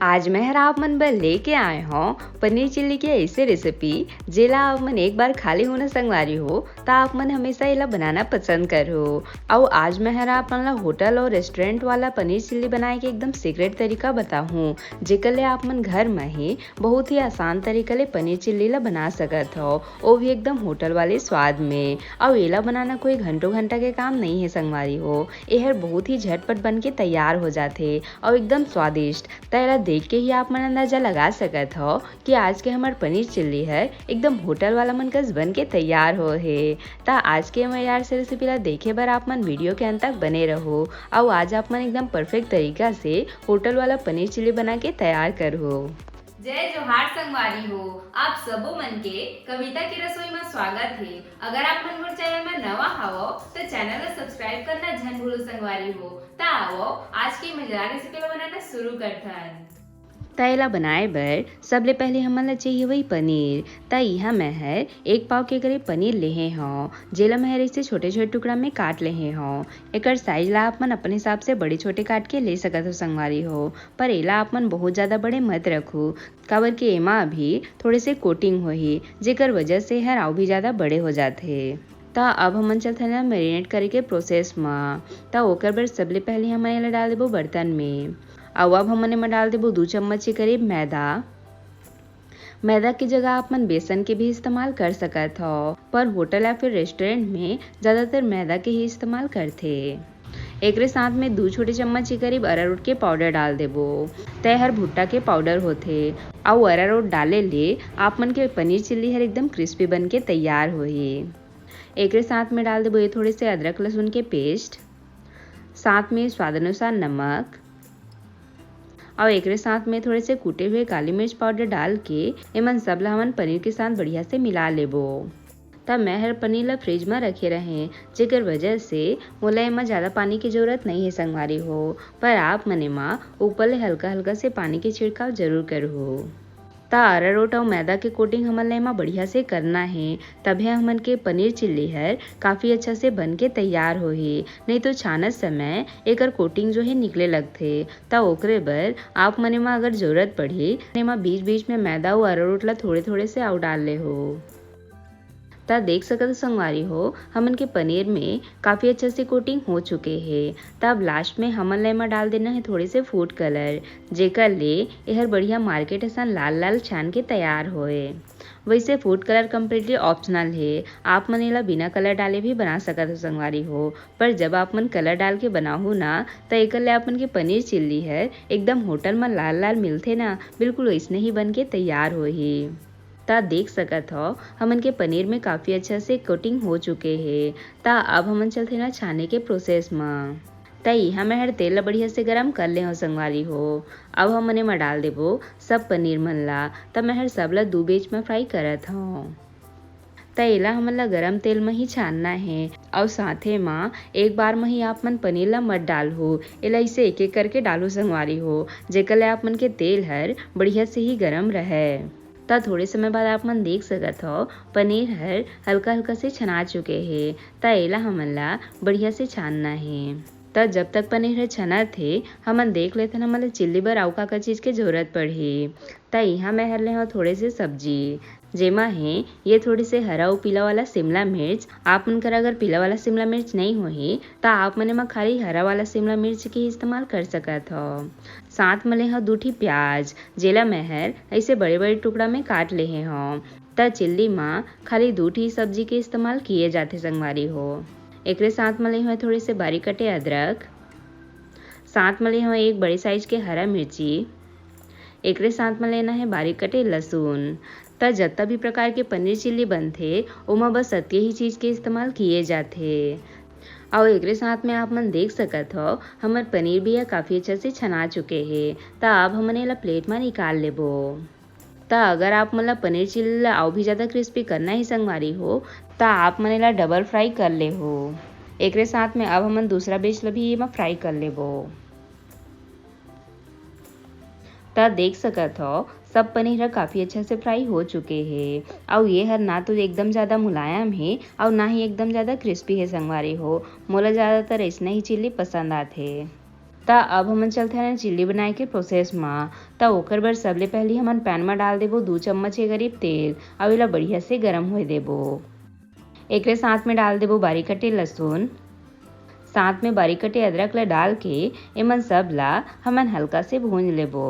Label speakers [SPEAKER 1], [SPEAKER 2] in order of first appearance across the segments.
[SPEAKER 1] आज मैं आप मन बर लेके आए हूँ पनीर चिल्ली की ऐसी रेसिपी जेला आप मन एक बार खाली होना संगवारी हो तो आप मन हमेशा इला बनाना पसंद करो। और आज मैं आप मन ला होटल और रेस्टोरेंट वाला पनीर चिल्ली बनाए के एकदम सीक्रेट तरीका बताहूँ जेकर ले आप मन घर में ही बहुत ही आसान तरीका ले पनीर चिल्ली ला बना सकत हो, वो भी एकदम होटल वाले स्वाद में। और एला बनाना कोई घंटों घंटा के काम नहीं है संगवारी हो, यह बहुत ही झटपट बन के तैयार हो जाते और एकदम स्वादिष्ट। तेरा देख के ही आप मन अंदाजा लगा सकत हो कि आज के हमार पनीर चिल्ली है एकदम होटल वाला मन कस बन के तैयार हो है। ता आज के यार से रेसिपी ला देखे बर आप मन वीडियो के अंत तक बने रहो और आज आप मन एकदम परफेक्ट तरीका से होटल वाला पनीर चिल्ली बना के तैयार करो।
[SPEAKER 2] जय जोहार संगवारी हो, आप सबो मन के कविता की रसोई में स्वागत है। अगर आप मन मोर चैनल में नवा हो तो चैनल को सब्सक्राइब करना झन भूलो संगवारी हो। ता आओ आज की मजेदार रेसिपी बनाना शुरू करते हैं।
[SPEAKER 1] तैला बनाए बर सबले पहले हमन ला चाहिए वही पनीर। ता यहाँ मैं है 1 पाव के करीब पनीर लेहे हूँ जेला मैं इसे छोटे छोटे टुकड़ा में काट लेहे हूँ। एकर साइज ला आप मन अपने हिसाब से बड़े छोटे काट के ले सकत हो संगवारी हो, पर एला आप मन बहुत ज्यादा बड़े मत रखो काबर के एमा अभी थोड़े से कोटिंग होही जेकर वजह से हर और भी ज्यादा बड़े हो जाते। ता अब हमन चलते ना मैरिनेट करे के प्रोसेस में। ता ओकर बर सबले पहले हम एला डाल देबो बर्तन में। अब हमन एमा डाल देबो 2 चम्मच के करीब मैदा। मैदा की जगह आप मन बेसन के भी इस्तेमाल कर सकत हो, पर होटल या फिर रेस्टोरेंट में ज्यादातर मैदा के ही इस्तेमाल करथे। एकरे साथ में 2 छोटे चम्मच के करीब अरारोट के पाउडर डाल देबो। तय हर भुट्टा के पाउडर होथे और अरारोट डाले ले आप मन के पनीर चिल्ली हर एकदम क्रिस्पी बन के तैयार होही। एकरे साथ में डाल देबो ये थोड़े से अदरक लहसुन के पेस्ट, साथ में स्वाद अनुसार नमक और एक साथ में थोड़े से कूटे हुए काली मिर्च पाउडर डाल के एमन सब ला हमन पनीर के साथ बढ़िया से मिला लेबो। तब मैं हर पनीर ला फ्रिज में रखे रहे जेकर वजह से मोला एमा ज्यादा पानी की जरूरत नहीं है संगवारी हो, पर आप मन एमा ऊपर ले हल्का हल्का से पानी के छिड़काव जरूर करो। ता अरारोट और मैदा के कोटिंग हमन ला एमा बढ़िया से करना है, तभी हमन के पनीर चिल्ली है काफी अच्छा से बन के तैयार होही। नहीं तो छानत समय एकर कोटिंग जो है निकले लगथे। ता ओकरे बर आप मन एमा अगर जरूरत पड़ी एमा बीच बीच में मैदा और अरारोट ला थोड़े थोड़े से आउ डाल ले हो। ता देख सकत संगवारी हो हमन के पनीर में काफी अच्छा से कोटिंग हो चुके हैं। तब लास्ट में हमन ला एमा डाल देना है थोड़े से फूड कलर जेकर ले यहर बढ़िया मार्केट असन लाल लाल छान के तैयार होए। वैसे फूड कलर कम्प्लीटली ऑप्शनल है, आप मन एला बिना कलर डाले भी बना सकत हो संगवारी हो, पर जब आप मन कलर डाल के बनाहू ना तो एकर ले आप मन के पनीर चिल्ली है एकदम होटल में लाल लाल मिलथे ना, बिल्कुल वैसने ही बन के तैयार होही। ता देख सकत हो हमन के पनीर में काफी अच्छा से कोटिंग हो चुके हैं। ता अब हमन चलते ना छाने के प्रोसेस में। ता यहाँ मैं हर तेल ला बढ़िया से गरम कर ले हो संगवारी हो। अब हमन एमा डाल देबो सब पनीर मन ला। तब मैं हर सब ला 2 बेच में फ्राई करत हूँ। ता एला हमन ला गरम तेल में ही छानना है और साथे में एक बार में ही आप मन पनीर ला मत डालहु, एला इसे एक एक करके डालू संगवारी हो जेकर ले आप मन के तेल हर बढ़िया से ही गरम रहे। ता थोड़े समय बाद आप मन देख सकत हो पनीर हर हल्का हल्का से छना चुके हैं। ता एला हमन ला बढ़िया से छानना है। ता जब तक पनीर हर छना थे हमन देख लेते हमन ला चिल्ली बर आउ का चीज के जरूरत पड़ी। ता यहाँ मैं हर ले हो थोड़े से सब्जी जेमा है ये थोड़ी से हरा और पीला वाला शिमला मिर्च। आप मन कर अगर पीला वाला शिमला मिर्च नहीं होही ता आप मन एमा खाली हरा वाला शिमला मिर्च के इस्तेमाल कर सकत हो। साथ में ले हो 2 ठी प्याज जेला मैं हर ऐसे बड़े बड़े टुकड़ा में काट ले हो। ता चिल्ली में खाली 2 ठी सब्जी के इस्तेमाल किए जाते संगवारी हो। एकरे साथ में ले हो थोड़े से बारीक कटे अदरक, साथ में ले हो एक बड़े साइज के हरा मिर्ची, एकरे साथ में लेना है बारीक कटे लहसुन। ता जितना भी प्रकार के पनीर चिल्ली बनथे ओमा बस अतिये ही चीज के इस्तेमाल किए जाथे। और एकरे साथ में आप मन देख सकत हो हमर पनीर भी काफी अच्छा से छना चुके हैं। ता अब हमन एला प्लेट में निकाल लेबो। ता अगर आप मन ला पनीर चिल्ली ला और भी ज्यादा क्रिस्पी करना ही संगवारी हो ता आप मन एला डबल फ्राई कर ले हो। एकरे साथ में अब हमन दूसरा बेच ला भी एमा फ्राई कर लेबो। ता देख सकत हो सब पनीर काफी अच्छा से फ्राई हो चुके हैं और ये हर ना तो एकदम ज्यादा मुलायम है और ना ही एकदम ज्यादा क्रिस्पी है संगवारी हो। मोला ज्यादातर ऐसना ही चिल्ली पसंद आथे। ता अब हमन चलते हैं चिल्ली बनाए के प्रोसेस में। ता ओकर बर सबले पहले हमन पैन में डाल देबो 2 चम्मच के करीब तेल और इला बढ़िया से गरम होए देबो। एकरे साथ में डाल देबो बारीक कटे लहसुन, साथ में बारीक कटे अदरक ला डाल के एमन सब ला हमन हल्का से भूंज लेबो।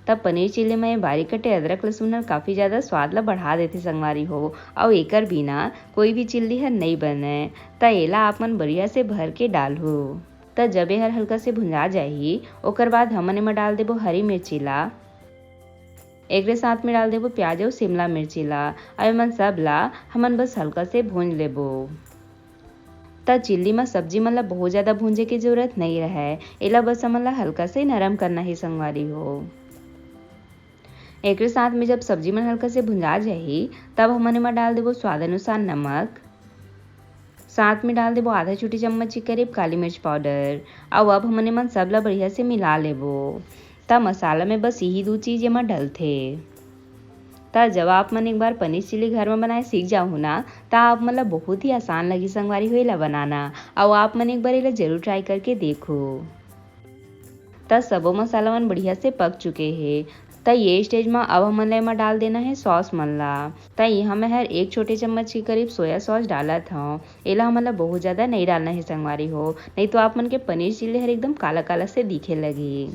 [SPEAKER 1] तब पनीर चिल्ली में बारीक कटे अदरक लहसुन हर काफ़ी ज़्यादा स्वाद ला बढ़ा देते संगवारी हो और एकर बिना कोई भी चिल्ली हर नहीं बने। त एला आपमन बढ़िया से भर के डालहु। त जब हर हल्का से भुंजा जाही ओकर बाद हमन एमा डाल देबो हरी मिर्ची ला, एकरे साथ में डाल देबो प्याज और शिमला मिर्ची ला और एमन सब ला हमन बस हल्का से भूंज लेबो। त चिल्ली में सब्जी मन ला बहुत ज़्यादा भूंजे की जरूरत नहीं रहे, एला बस हमन ला हल्का से नरम करना ही संगवारी हो। एकरे साथ में जब सब्जी मन हल्का से भुंजा जाही तब हमन एमा डाल देबो स्वाद अनुसार नमक, साथ में डाल देबो आधा छोटी चम्मच के करीब काली मिर्च पाउडर और अब हमन एमन सब ला बढ़िया से मिला लेबो। त मसाला में बस यही 2 चीज एमा डलथे। त जब आप मन एक बार पनीर चिल्ली घर में बनाए सीख जाओ ना त आप मन ला बहुत ही आसान लगी संगवारी हो एला बनाना और आप मन एक बार एला जरूर ट्राई करके देखो। त सबो मसाला मन बढ़िया से पक चुके हैं। त ये स्टेज में अब हमन ला एमा डाल देना है सॉस मन ला। त यहाँ मैं हर 1 छोटे चम्मच के करीब सोया सॉस डालत हूँ। एला हमन ला बहुत ज़्यादा नहीं डालना है संगवारी हो, नहीं तो आप मन के पनीर चिल्ली हर एकदम काला काला से दिखे लगी।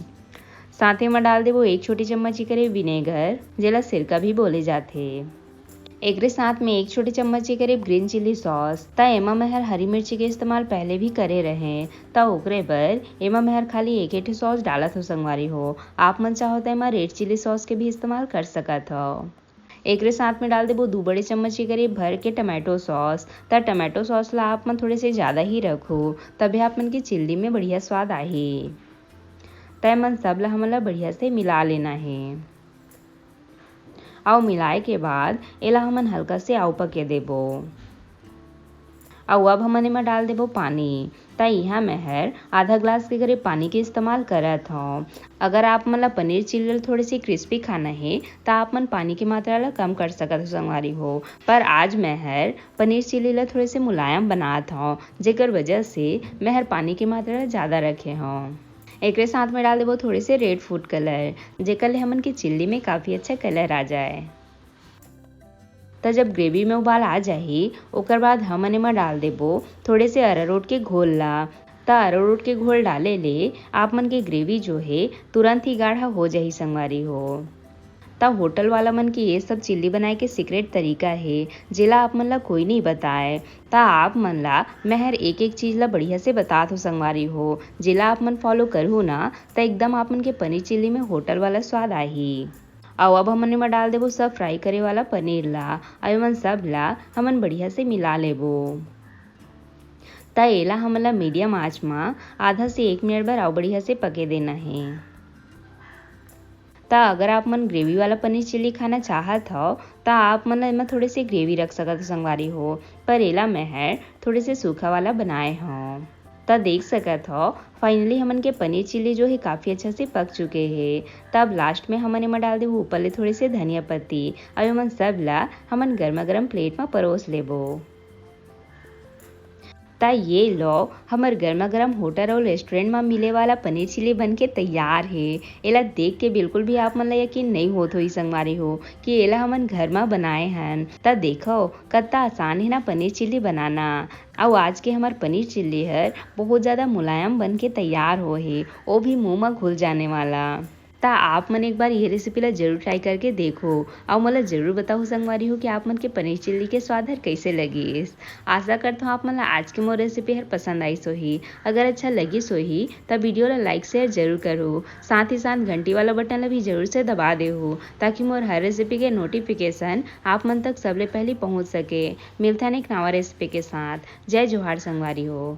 [SPEAKER 1] साथ ही में डाल देबो 1 छोटी चम्मच के करीब विनेगर, जेला सिरका भी बोले जाथे। एकरे साथ में 1 छोटे चम्मच के करीब ग्रीन चिल्ली सॉस। त एमा मैं हरी मिर्ची के इस्तेमाल पहले भी करे रहे त ओकरे बर एमा मैं खाली 1 सॉस डालत हो संगवारी हो। आप मन चाहो त एमा रेड चिल्ली सॉस के भी इस्तेमाल कर सकत हो। एकरे साथ में डाल देबो 2 बड़े चम्मच के करीब भर के टमाटो सॉस। त टमाटो सॉस ला आप मन थोड़े से ज़्यादा ही रखो, तभी आप मन की चिल्ली में बढ़िया स्वाद आही। त एमन सब ला हमन ला बढ़िया से मिला लेना है और मिलाए के बाद एला हमन हल्का से आउ पके देबो। और अब हमन एमा डाल देबो पानी। त यहाँ मैं हर आधा ग्लास के करीब पानी के इस्तेमाल करत हूँ। अगर आप मन ला पनीर चिल्ली थोड़ी सी क्रिस्पी खाना है त आप मन पानी की मात्रा ला कम कर सकत हो संगवारी हो, पर आज मैं हर पनीर चिल्ली ला थोड़े से मुलायम बनात हूँ, जेकर वजह से मैं हर पानी की मात्रा ला ज़्यादा रखे हूँ। एकरे साथ में डाल देबो थोड़े से रेड फूड कलर, जेकर ले हमन की चिल्ली में काफ़ी अच्छा कलर आ जाए। त जब ग्रेवी में उबाल आ जाही ओकर बाद हमन एमा डाल देबो थोड़े से अरारोट के घोल ला। त अरारोट के घोल डाले ले आप मन के ग्रेवी जो है तुरंत ही गाढ़ा हो जाही संगवारी हो। त होटल वाला मन के ये सब चिल्ली बनाए के सीक्रेट तरीका है, जेला आप मन ला कोई नहीं बताए। त आप मन ला मैं हर एक चीज ला बढ़िया से बतात हो संगवारी हो, जेला आप मन फॉलो करहु ना त एकदम आप मन के पनीर चिल्ली में होटल वाला स्वाद आही। और अब हमन एमा डाल देबो सब फ्राई करे वाला पनीर ला और एमन सब ला हमन बढ़िया से मिला लेबो। त एला हमन ला मीडियम आंच में आधा से 1 मिनट बर और बढ़िया से पके देना है। त अगर आप मन ग्रेवी वाला पनीर चिल्ली खाना चाहत हो त आप मन एमा थोड़े से ग्रेवी रख सकत हो संगवारी हो, पर एला मैं हर थोड़े से सूखा वाला बनाए हूँ। त देख सकत हो फाइनली हमन के पनीर चिल्ली जो है काफ़ी अच्छा से पक चुके हैं। तब लास्ट में हमन एमा डाल देबो ऊपर ले थोड़े से धनिया पत्ती और एमन सब ला हमन गर्मा गर्म प्लेट में परोस लेबो। त ये लो हमर गर्मा गर्म होटल और रेस्टोरेंट में मिले वाला पनीर चिल्ली बन के तैयार है। एला देख के बिल्कुल भी आप मन ला यकीन नहीं होत होई संगवारी हो कि एला हमन घर में बनाए हन। त देखो कितना आसान है ना पनीर चिल्ली बनाना। और आज के हमार पनीर चिल्ली हर बहुत ज़्यादा मुलायम बन के तैयार हो है, वो भी मुँह में घुल जाने वाला। त आप मन एक बार ये रेसिपी ला जरूर ट्राई करके देखो और मोला जरूर बताओ संगवारी हो कि आप मन के पनीर चिल्ली के स्वाद हर कैसे लगिस। आशा करता हूँ आप मन ला आज के मोर रेसिपी हर पसंद आई सोही। अगर अच्छा लगिस होही तब वीडियो ला लाइक शेयर जरूर करो, साथ ही साथ घंटी वाला बटन ला भी जरूर से दबा देहु, ताकि मोर हर रेसिपी के नोटिफिकेशन आप मन तक सबले पहले पहुँच सके। मिलता है एक नवा रेसिपी के साथ। जय जोहार संगवारी हो।